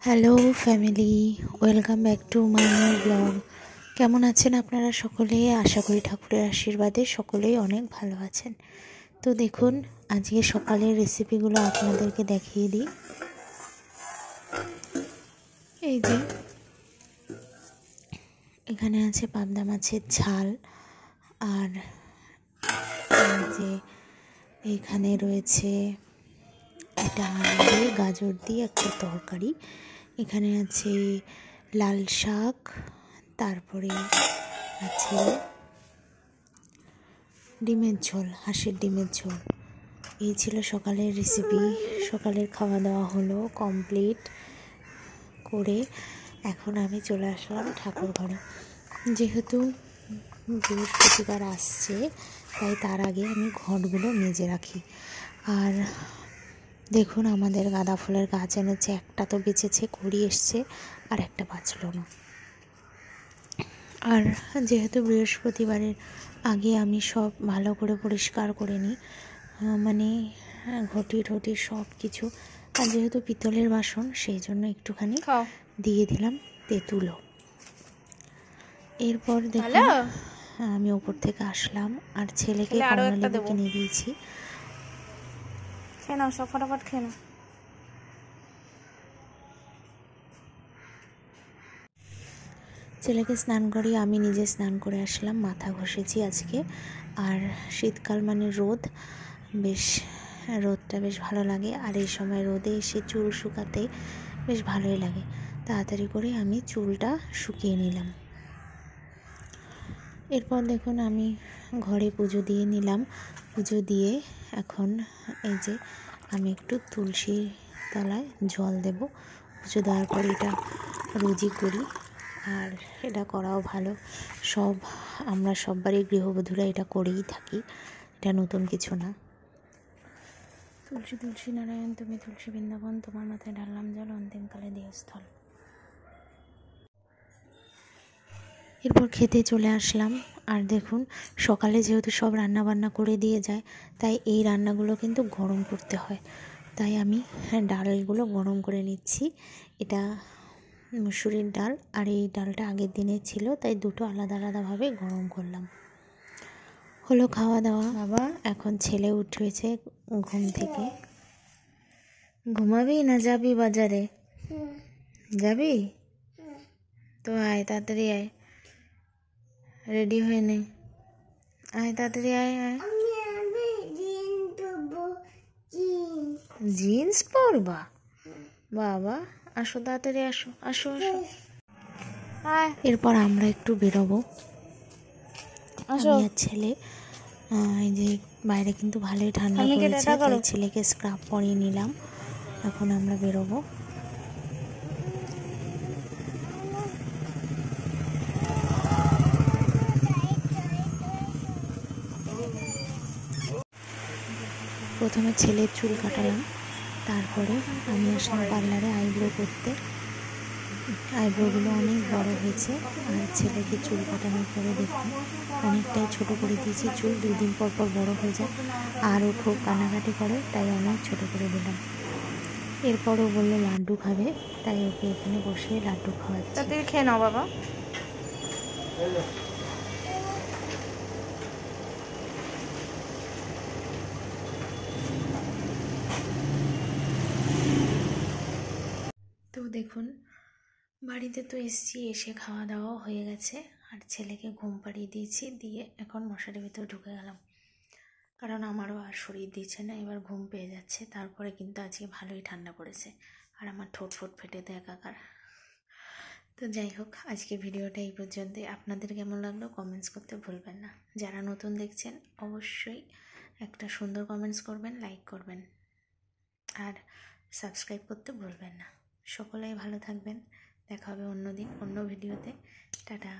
Hello family, welcome back to my new blog. কেমন আছেন আপনারা সকলে? আশা করি ঠাকুরের আশীর্বাদে সকলেই অনেক ভালো আছেন। তো দেখুন, আজকে সকালের রেসিপিগুলো আপনাদেরকে দেখিয়ে দিই। এই যে এখানে আছে পাবদা মাছের ঝাল, আর এই যে এইখানে রয়েছে এটা আলু দিয়ে গাজর দিয়ে একটা তরকারি। এখানে আছে লাল শাক, তারপরে আছে ডিমের ঝোল, হাঁসের ডিমের ঝোল। এই ছিল সকালের রেসিপি। সকালের খাওয়া দাওয়া হলো কমপ্লিট করে এখন আমি চলে আসলাম ঠাকুর ঘরে। যেহেতু বৃহস্পতিবার আসছে, তাই তার আগে আমি ঘটগুলো মেজে রাখি। আর দেখুন, আমাদের গাঁদা ফুলের গাছ এনেছে, একটা তো বেঁচেছে, কুড়ি এসছে, আর একটা বাঁচলো না। আর যেহেতু বৃহস্পতিবারের আগে আমি সব ভালো করে পরিষ্কার করে নিই, মানে ঘটি ঠটি সব কিছু। আর যেহেতু পিতলের বাসন, সেই জন্য একটুখানি দিয়ে দিলাম তেঁতুলও। এরপর দেখুন আমি ওপর থেকে আসলাম আর ছেলেকে কমলা লেবু কিনে দিয়েছি। খেয়ে নাও, সব ফটাফট খেয়ে নাও। ছেলেকে স্নান করিয়ে আমি নিজে স্নান করে আসলাম, মাথা ঘষেছি আজকে। আর শীতকাল মানে রোদ, রোদটা বেশ ভালো লাগে। আর এই সময় রোদে এসে চুল শুকাতে বেশ ভালোই লাগে। তাড়াতাড়ি করে আমি চুলটা শুকিয়ে নিলাম। এরপর দেখুন আমি ঘরে পুজো দিয়ে নিলাম। পুজো দিয়ে এখন এই যে আমি একটু তুলসীর তলায় জল দেব। পুজো দেওয়ার পর এটা রোজই করি, আর এটা করাও ভালো। আমরা সববারই গৃহবধূরা এটা করেই থাকি, এটা নতুন কিছু না। তুলসী তুলসী নারায়ণ, তুমি তুলসী বৃন্দাবন, তোমার মাথায় ঢাললাম জল, অন্তিমকালে দেহস্থল। এরপর খেতে চলে আসলাম। আর দেখুন, সকালে যেহেতু সব রান্না বান্না করে দিয়ে যায়, তাই এই রান্নাগুলো কিন্তু গরম করতে হয়। তাই আমি ডালগুলো গরম করে নিচ্ছি। এটা মুসুরির ডাল, আর এই ডালটা আগের দিনে ছিল, তাই দুটো আলাদা আলাদাভাবে গরম করলাম। হলো খাওয়া দাওয়া। বাবা, এখন ছেলে উঠেছে ঘুম থেকে। ঘুমাবি না যাবি বাজারে? যাবি তো আয়, তাড়াতাড়ি আয়, রেডি হয়ে নে, আয় তাড়াতাড়ি আয় আয়। জিন্স পরবা? বাবা, আসো তাড়াতাড়ি, আসো আসো আসো। এরপর আমরা একটু বেরোবো, আমি আর ছেলে। এই যে বাইরে কিন্তু ভালোই ঠান্ডা পড়েছে, তাই ছেলেকে স্কার্ফ পরিয়ে নিলাম। এখন আমরা বেরোবো। প্রথমে ছেলের চুল কাটালাম, তারপরে আমি আসলাম পার্লারে আইব্রো করতে। আইব্রোগুলো অনেক বড় হয়েছে, আর ছেলেকে চুল কাটানোর পরে দেখুন অনেকটাই ছোট করে দিয়েছি চুল। 2 দিন পর পর বড় হয়ে যায়, আরও খুব কান্নাকাটি করে, তাই অনেক ছোট করে দিলাম। এরপরও বললো লাড্ডু খাবে, তাই ওকে এখানে বসে লাড্ডু খাওয়াচ্ছি। তাড়াতাড়ি খেয়ে নাও বাবা। তো দেখুন, বাড়িতে তো এসে খাওয়া দাওয়াও হয়ে গেছে, আর ছেলেকে ঘুম পাড়িয়ে দিয়েছি, দিয়ে এখন মশারির ভিতরে ঢুকে গেলাম, কারণ আমারও আর শরীর দিচ্ছে না, এবার ঘুম পেয়ে যাচ্ছে। তারপরে কিন্তু আজকে ভালোই ঠান্ডা পড়েছে, আর আমার ঠোঁট ফেটে তো একাকার। তো যাই হোক, আজকে ভিডিওটা এই পর্যন্তই। আপনাদের কেমন লাগলো কমেন্টস করতে ভুলবেন না। যারা নতুন দেখছেন অবশ্যই একটা সুন্দর কমেন্টস করবেন, লাইক করবেন, আর সাবস্ক্রাইব করতে ভুলবেন না। সকলেই ভালো থাকবেন, দেখা হবে অন্য দিন অন্য ভিডিওতে। টাটা।